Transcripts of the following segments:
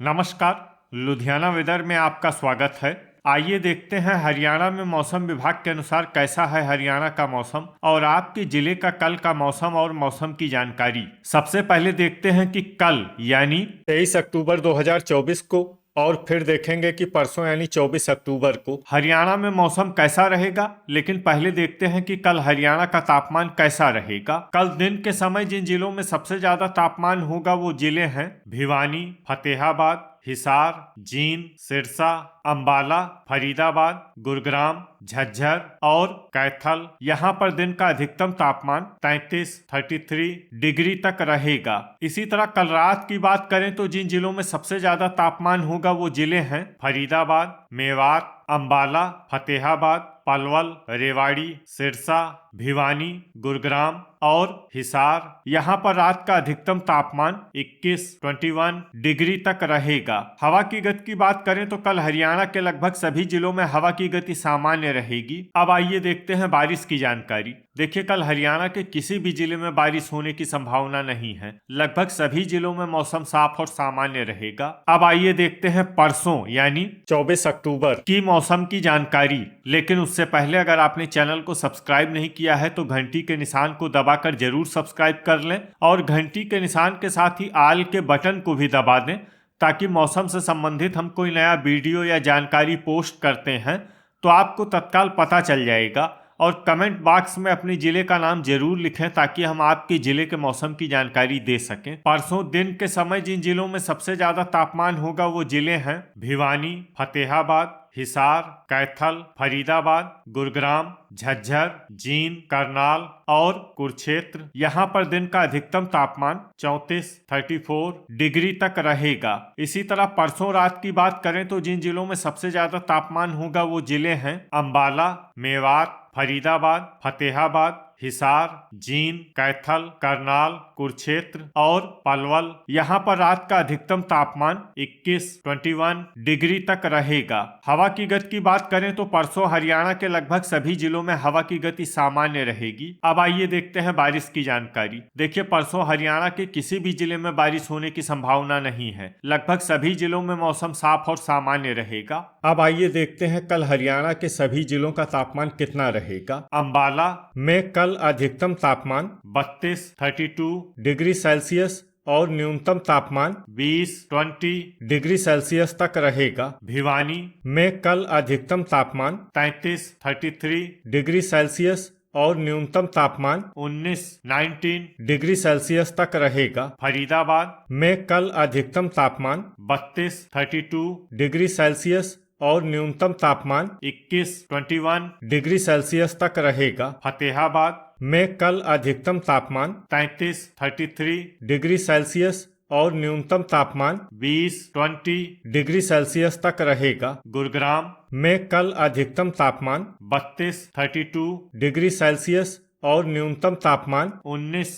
नमस्कार। लुधियाना वेदर में आपका स्वागत है। आइए देखते हैं हरियाणा में मौसम विभाग के अनुसार कैसा है हरियाणा का मौसम और आपके जिले का कल का मौसम और मौसम की जानकारी। सबसे पहले देखते हैं कि कल यानी 23 अक्टूबर 2024 को और फिर देखेंगे कि परसों यानी 24 अक्टूबर को हरियाणा में मौसम कैसा रहेगा। लेकिन पहले देखते हैं कि कल हरियाणा का तापमान कैसा रहेगा। कल दिन के समय जिन जिलों में सबसे ज्यादा तापमान होगा वो जिले हैं भिवानी, फतेहाबाद, हिसार, जींद, सिरसा, अंबाला, फरीदाबाद, गुरुग्राम, झज्जर और कैथल। यहाँ पर दिन का अधिकतम तापमान 33 डिग्री तक रहेगा। इसी तरह कल रात की बात करें तो जिन जिलों में सबसे ज्यादा तापमान होगा वो जिले हैं फरीदाबाद, मेवात, अंबाला, फतेहाबाद, पलवल, रेवाड़ी, सिरसा, भिवानी, गुरुग्राम और हिसार। यहाँ पर रात का अधिकतम तापमान 21 डिग्री तक रहेगा। हवा की गति की बात करें तो कल हरियाणा के लगभग सभी जिलों में हवा की गति सामान्य रहेगी। अब आइए देखते हैं बारिश की जानकारी। देखिए, कल हरियाणा के किसी भी जिले में बारिश होने की संभावना नहीं है। लगभग सभी जिलों में मौसम साफ और सामान्य रहेगा। अब आइए देखते हैं परसों यानी 24 अक्टूबर की मौसम की जानकारी। लेकिन उससे पहले अगर आपने चैनल को सब्सक्राइब नहीं किया है तो घंटी के निशान को दबाकर जरूर सब्सक्राइब कर लें और घंटी के निशान के साथ ही आल के बटन को भी दबा दें ताकि मौसम से संबंधित हम कोई नया वीडियो या जानकारी पोस्ट करते हैं तो आपको तत्काल पता चल जाएगा। और कमेंट बॉक्स में अपने जिले का नाम जरूर लिखें ताकि हम आपके जिले के मौसम की जानकारी दे सकें। परसों दिन के समय जिन जिलों में सबसे ज्यादा तापमान होगा वो जिले हैं भिवानी, फतेहाबाद, हिसार, कैथल, फरीदाबाद, गुरुग्राम, झज्जर, जींद, करनाल और कुरुक्षेत्र। यहाँ पर दिन का अधिकतम तापमान 34 डिग्री तक रहेगा। इसी तरह परसों रात की बात करें तो जिन जिलों में सबसे ज्यादा तापमान होगा वो जिले हैं अंबाला, मेवात, फरीदाबाद, फतेहाबाद, हिसार, जींद, कैथल, करनाल, कुरुक्षेत्र और पलवल। यहाँ पर रात का अधिकतम तापमान 21 डिग्री तक रहेगा। हवा की गति की बात करें तो परसों हरियाणा के लगभग सभी जिलों में हवा की गति सामान्य रहेगी। अब आइए देखते हैं बारिश की जानकारी। देखिए, परसों हरियाणा के किसी भी जिले में बारिश होने की संभावना नहीं है। लगभग सभी जिलों में मौसम साफ और सामान्य रहेगा। अब आइए देखते हैं कल हरियाणा के सभी जिलों का तापमान कितना रहेगा। अंबाला में कल अधिकतम तापमान 32 डिग्री सेल्सियस और न्यूनतम तापमान 20 डिग्री सेल्सियस तक रहेगा। भिवानी में कल अधिकतम तापमान 33 डिग्री सेल्सियस और न्यूनतम तापमान 19 डिग्री सेल्सियस तक रहेगा। फरीदाबाद में कल अधिकतम तापमान 32 डिग्री सेल्सियस और न्यूनतम तापमान 21 डिग्री सेल्सियस तक रहेगा। फतेहाबाद में कल अधिकतम तापमान 33 डिग्री सेल्सियस और न्यूनतम तापमान 20 डिग्री सेल्सियस तक रहेगा। गुरुग्राम में कल अधिकतम तापमान 32 डिग्री सेल्सियस और न्यूनतम तापमान 19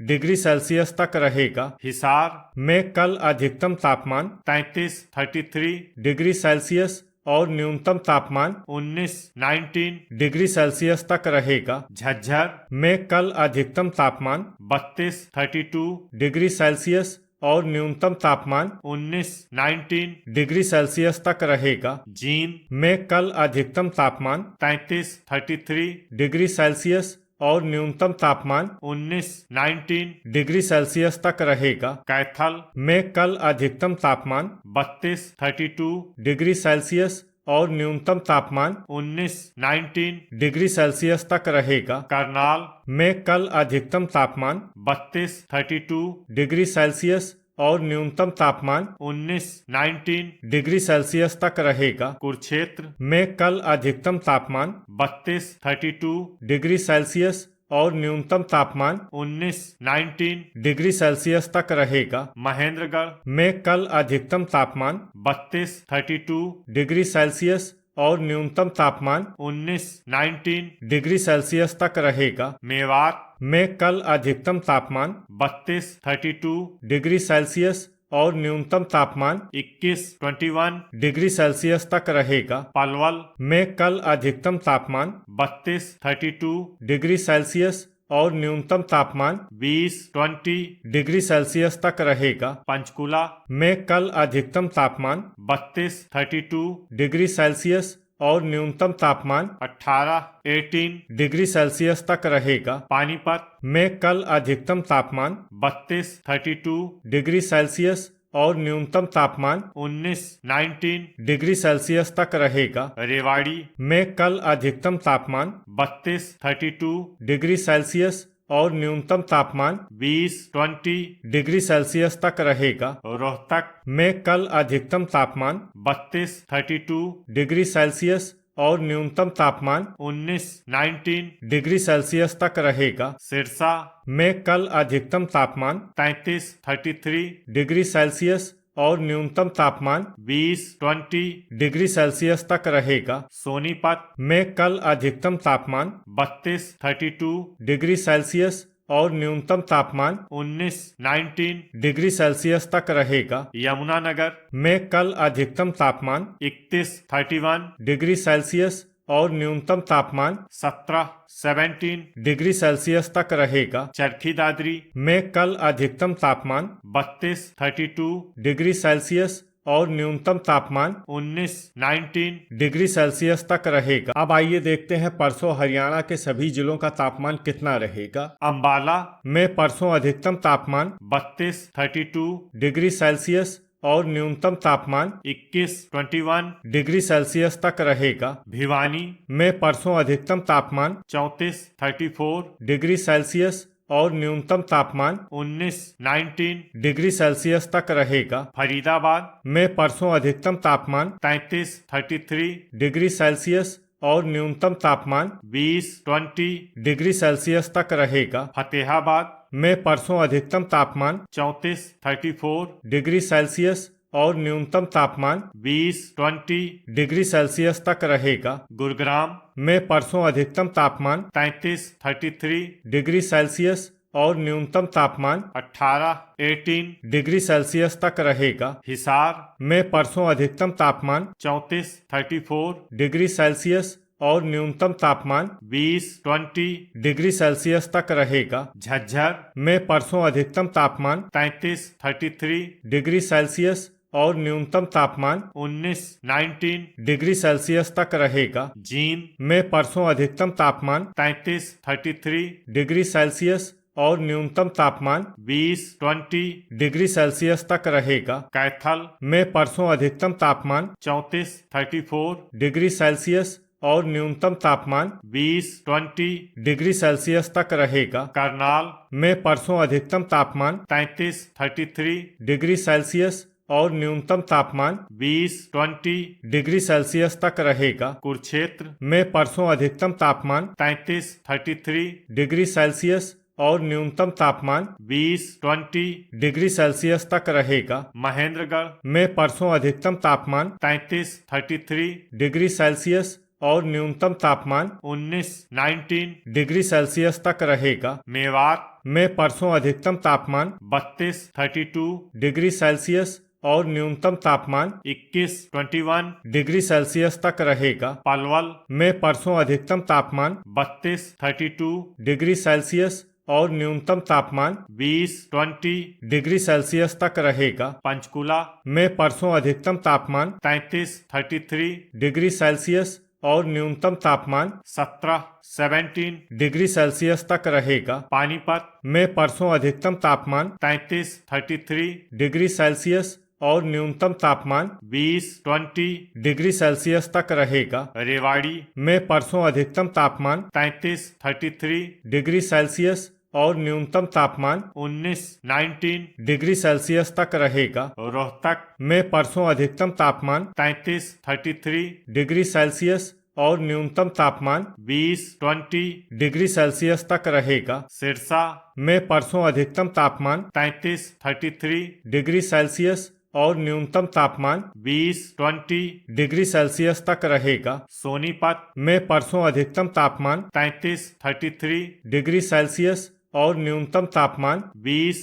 डिग्री सेल्सियस तक रहेगा। हिसार में कल अधिकतम तापमान 33 डिग्री सेल्सियस और न्यूनतम तापमान 19 डिग्री सेल्सियस तक रहेगा। झज्जर में कल अधिकतम तापमान 32 डिग्री सेल्सियस और न्यूनतम तापमान 19 डिग्री सेल्सियस तक रहेगा। जींद में कल अधिकतम तापमान 33 डिग्री सेल्सियस और न्यूनतम तापमान 19 डिग्री सेल्सियस तक रहेगा। कैथल में कल अधिकतम तापमान 32 डिग्री सेल्सियस और न्यूनतम तापमान 19 डिग्री सेल्सियस तक रहेगा। करनाल में कल अधिकतम तापमान 32 डिग्री सेल्सियस और न्यूनतम तापमान 19 डिग्री सेल्सियस तक रहेगा। कुरुक्षेत्र में कल अधिकतम तापमान 32 डिग्री सेल्सियस और न्यूनतम तापमान 19 डिग्री सेल्सियस तक रहेगा। महेंद्रगढ़ में कल अधिकतम तापमान 32 डिग्री सेल्सियस और न्यूनतम तापमान 19 डिग्री सेल्सियस तक रहेगा। मेवात में कल अधिकतम तापमान 32 डिग्री सेल्सियस और न्यूनतम तापमान 21 डिग्री सेल्सियस तक रहेगा। पलवल में कल अधिकतम तापमान 32 डिग्री सेल्सियस और न्यूनतम तापमान 20 डिग्री सेल्सियस तक रहेगा। पंचकुला में कल अधिकतम तापमान 32 डिग्री सेल्सियस और न्यूनतम तापमान 18 डिग्री सेल्सियस तक रहेगा। पानीपत में कल अधिकतम तापमान 32 डिग्री सेल्सियस और न्यूनतम तापमान 19 डिग्री सेल्सियस तक रहेगा। रेवाड़ी में कल अधिकतम तापमान 32 डिग्री सेल्सियस और न्यूनतम तापमान 20 डिग्री सेल्सियस तक रहेगा। रोहतक में कल अधिकतम तापमान 32 डिग्री सेल्सियस और न्यूनतम तापमान 19 डिग्री सेल्सियस तक रहेगा। सिरसा में कल अधिकतम तापमान 33 डिग्री सेल्सियस और न्यूनतम तापमान 20 डिग्री सेल्सियस तक रहेगा। सोनीपत में कल अधिकतम तापमान 32 डिग्री सेल्सियस और न्यूनतम तापमान 19 डिग्री सेल्सियस तक रहेगा। यमुनानगर में कल अधिकतम तापमान 31 डिग्री सेल्सियस और न्यूनतम तापमान 17 डिग्री सेल्सियस तक रहेगा। चरखी दादरी में कल अधिकतम तापमान 32 डिग्री सेल्सियस और न्यूनतम तापमान 19 डिग्री सेल्सियस तक रहेगा। अब आइए देखते हैं परसों हरियाणा के सभी जिलों का तापमान कितना रहेगा। अंबाला में परसों अधिकतम तापमान 32 डिग्री सेल्सियस और न्यूनतम तापमान 21 डिग्री सेल्सियस तक रहेगा। भिवानी में परसों अधिकतम तापमान 34 डिग्री सेल्सियस और न्यूनतम तापमान 19 डिग्री सेल्सियस तक रहेगा। फरीदाबाद में परसों अधिकतम तापमान 33 डिग्री सेल्सियस और न्यूनतम तापमान 20 डिग्री सेल्सियस तक रहेगा। फतेहाबाद में परसों अधिकतम तापमान 34 डिग्री सेल्सियस और न्यूनतम तापमान 20 डिग्री सेल्सियस तक रहेगा। गुरुग्राम में परसों अधिकतम तापमान 33 डिग्री सेल्सियस और न्यूनतम तापमान 18 डिग्री सेल्सियस तक रहेगा। हिसार में परसों अधिकतम तापमान 34 डिग्री सेल्सियस और न्यूनतम तापमान 20 डिग्री सेल्सियस तक रहेगा। झज्जर में परसों अधिकतम तापमान 33 डिग्री सेल्सियस और न्यूनतम तापमान 19 डिग्री सेल्सियस तक रहेगा। जींद में परसों अधिकतम तापमान 33 डिग्री सेल्सियस और न्यूनतम तापमान 20 डिग्री सेल्सियस तक रहेगा। कैथल में परसों अधिकतम तापमान 34 डिग्री सेल्सियस और न्यूनतम तापमान 20 डिग्री सेल्सियस तक रहेगा। करनाल में परसों अधिकतम तापमान 33 डिग्री सेल्सियस और न्यूनतम तापमान 20 डिग्री सेल्सियस तक रहेगा। कुरुक्षेत्र में परसों अधिकतम तापमान 33 डिग्री सेल्सियस और न्यूनतम तापमान 20 डिग्री सेल्सियस तक रहेगा। महेंद्रगढ़ में परसों अधिकतम तापमान 33 डिग्री सेल्सियस और न्यूनतम तापमान 19 डिग्री सेल्सियस तक रहेगा। मेवात में परसों अधिकतम तापमान 32 डिग्री सेल्सियस और न्यूनतम तापमान 21 डिग्री सेल्सियस तक रहेगा। पलवल में परसों अधिकतम तापमान 32 डिग्री सेल्सियस और न्यूनतम तापमान 20 डिग्री सेल्सियस तक रहेगा। पंचकुला में परसों अधिकतम तापमान 33 डिग्री सेल्सियस और न्यूनतम तापमान 17 डिग्री सेल्सियस तक रहेगा। पानीपत में परसों अधिकतम तापमान 33 डिग्री सेल्सियस और न्यूनतम तापमान 20 डिग्री सेल्सियस तक रहेगा। रेवाड़ी में परसों अधिकतम तापमान 33 डिग्री सेल्सियस और न्यूनतम तापमान 19 डिग्री सेल्सियस तक रहेगा। रोहतक में परसों अधिकतम तापमान 33 डिग्री सेल्सियस और न्यूनतम तापमान 20 डिग्री सेल्सियस तक रहेगा। सिरसा में परसों अधिकतम तापमान 33 डिग्री सेल्सियस और न्यूनतम तापमान 20 डिग्री सेल्सियस तक रहेगा। सोनीपत में परसों अधिकतम तापमान 33 डिग्री सेल्सियस और न्यूनतम तापमान 20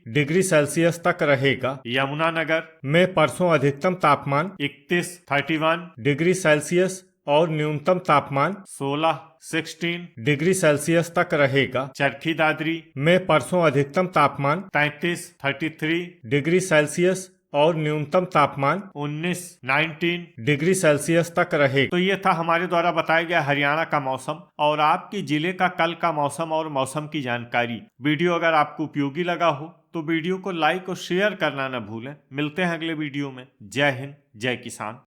डिग्री सेल्सियस तक रहेगा। यमुनानगर में परसों अधिकतम तापमान 31 डिग्री सेल्सियस और न्यूनतम तापमान 16 डिग्री सेल्सियस तक रहेगा। चरखी दादरी में परसों अधिकतम तापमान 33 डिग्री सेल्सियस और न्यूनतम तापमान 19 डिग्री सेल्सियस तक रहेगा। तो ये था हमारे द्वारा बताया गया हरियाणा का मौसम और आपके जिले का कल का मौसम और मौसम की जानकारी। वीडियो अगर आपको उपयोगी लगा हो तो वीडियो को लाइक और शेयर करना न भूलें। मिलते हैं अगले वीडियो में। जय हिंद, जय किसान।